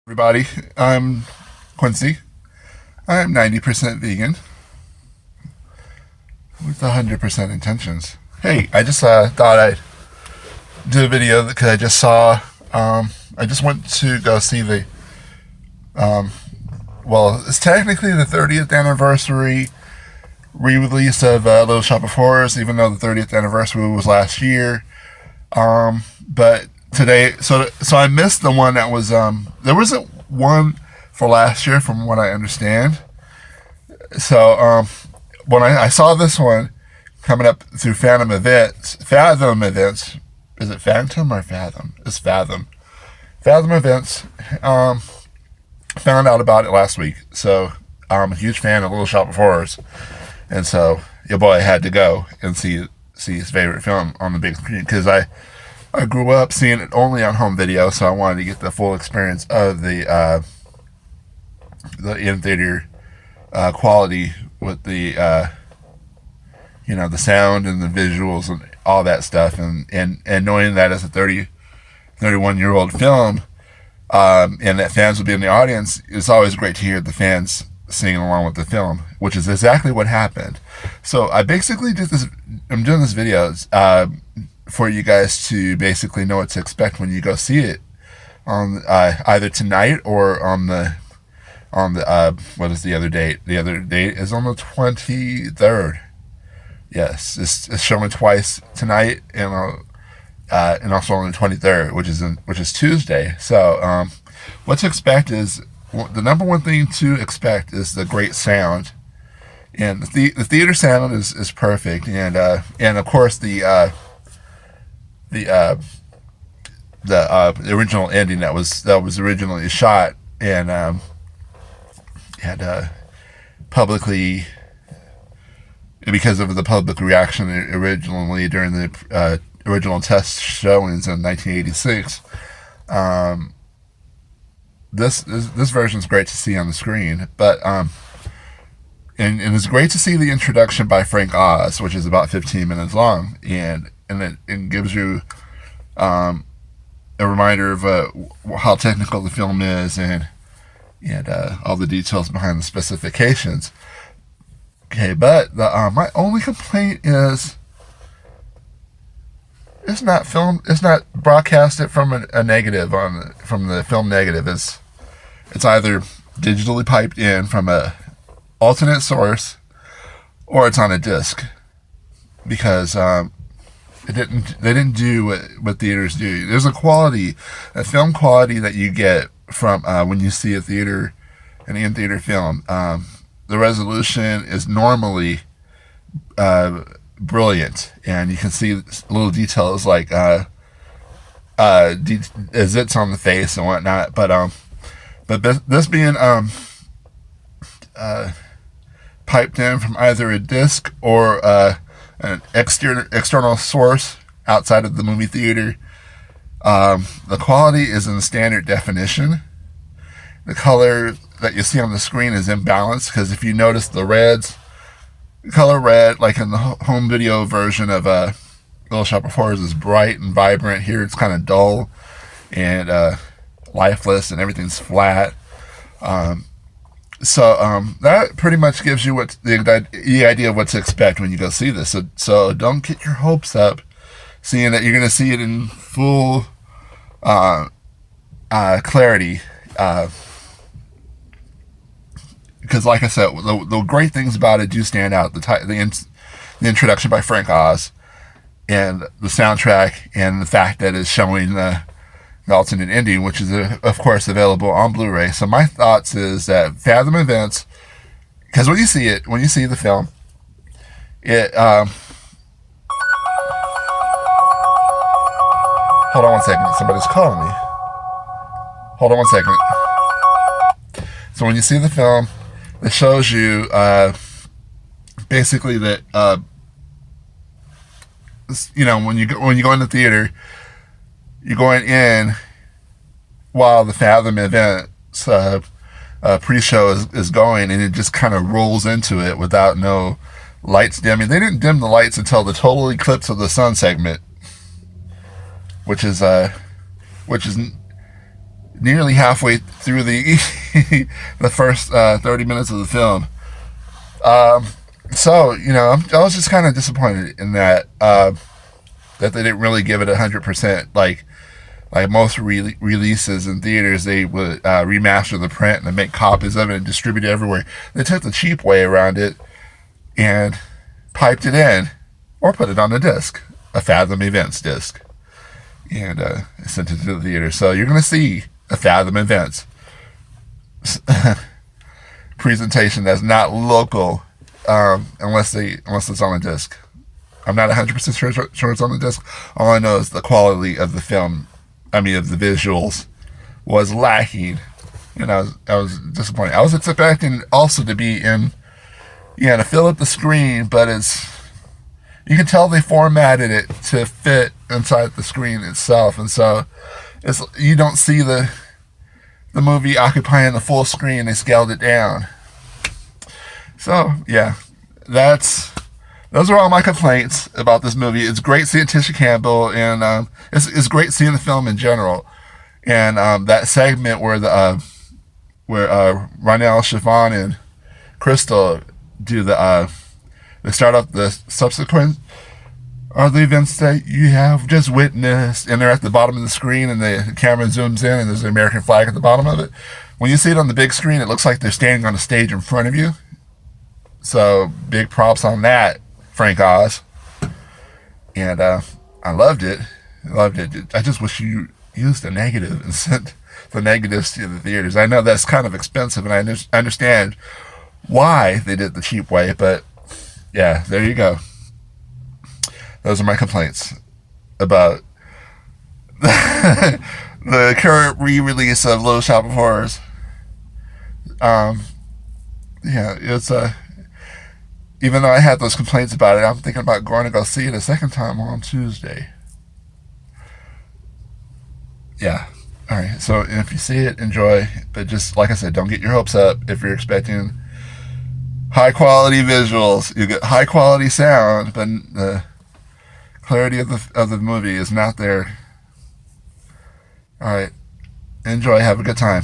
Everybody, I'm Quincy. I'm 90% vegan with 100% intentions. Hey, I just thought I'd do a video because I just saw, I just went to go see well, it's technically the 30th anniversary re-release of Little Shop of Horrors, even though the 30th anniversary was last year. But today, so I missed the one that was, there wasn't one for last year from what I understand. So when I saw this one coming up through Fathom events, is it Phantom or Fathom? It's Fathom. Fathom events, found out about it last week. So I'm a huge fan of Little Shop of Horrors. And so your boy had to go and see his favorite film on the big screen because I grew up seeing it only on home video, so I wanted to get the full experience of the in theater quality with the the sound and the visuals and all that stuff, and knowing that as a 31-year-old film, and that fans would be in the audience, it's always great to hear the fans singing along with the film, which is exactly what happened. So I basically did this. I'm doing this video for you guys to basically know what to expect when you go see it on either tonight or on the what is the other date? The other date is on the 23rd. Yes, it's showing twice tonight and also on the 23rd, which is Tuesday. So what to expect is the number one thing to expect is the great sound, and the theater sound is perfect, and of course the original ending that was originally shot and had publicly, because of the public reaction originally during the original test showings in 1986. This version is great to see on the screen, but and it's great to see the introduction by Frank Oz, which is about 15 minutes long, and it gives you a reminder of how technical the film is and all the details behind the specifications. Okay, but my only complaint is it's not broadcasted from a negative from the film negative. It's either digitally piped in from a alternate source or it's on a disc, because they didn't do what theaters do. There's a film quality that you get from when you see an in-theater film. The resolution is normally brilliant, and you can see little details like zits on the face and whatnot. But this being piped in from either a disc or an external source outside of the movie theater, the quality is in standard definition. The color that you see on the screen is imbalanced, because if you notice the color red, like in the home video version of Little Shop of Horrors, is bright and vibrant. Here it's kind of dull and lifeless, and everything's flat. So that pretty much gives you the idea of what to expect when you go see this. So don't get your hopes up, seeing that you're going to see it in full clarity. Because, like I said, the great things about it do stand out. The introduction by Frank Oz, and the soundtrack, and the fact that it's showing the alternate ending, which is of course available on Blu-ray. So my thoughts is that Fathom events, because when you see the film, it hold on one second, somebody's calling me. Hold on one second. So when you see the film, it shows you basically that when you go in the theater, you're going in while the Fathom events pre-show is going, and it just kind of rolls into it without no lights dimming. They didn't dim the lights until the total eclipse of the sun segment, which is nearly halfway through the the first 30 minutes of the film. So I was just kind of disappointed in that that they didn't really give it 100%. Like most releases in theaters, they would remaster the print and make copies of it and distribute it everywhere. They took the cheap way around it and piped it in, or put it on a disc, a Fathom Events disc, and sent it to the theater. So you're going to see a Fathom Events presentation that's not local, unless it's on a disc. I'm not 100% sure it's on the disc. All I know is the quality of the film, of the visuals, was lacking, and I was disappointed. I was expecting also to be to fill up the screen, but you can tell they formatted it to fit inside the screen itself, and so you don't see the movie occupying the full screen. They scaled it down. So yeah, those are all my complaints about this movie. It's great seeing Tisha Campbell, and it's great seeing the film in general. And that segment where Ronell, Siobhan, and Crystal do they start off the subsequent are the events that you have just witnessed, and they're at the bottom of the screen, and the camera zooms in, and there's an American flag at the bottom of it. When you see it on the big screen, it looks like they're standing on a stage in front of you. So big props on that, Frank Oz. And I loved it. I just wish you used the negative and sent the negatives to the theaters. I know that's kind of expensive, and I understand why they did the cheap way, but yeah, there you go. Those are my complaints about the current re-release of Little Shop of Horrors. It's even though I had those complaints about it, I'm thinking about going to go see it a second time on Tuesday. Yeah. All right. So if you see it, enjoy. But just like I said, don't get your hopes up if you're expecting high quality visuals. You get high quality sound, but the clarity of the movie is not there. All right. Enjoy. Have a good time.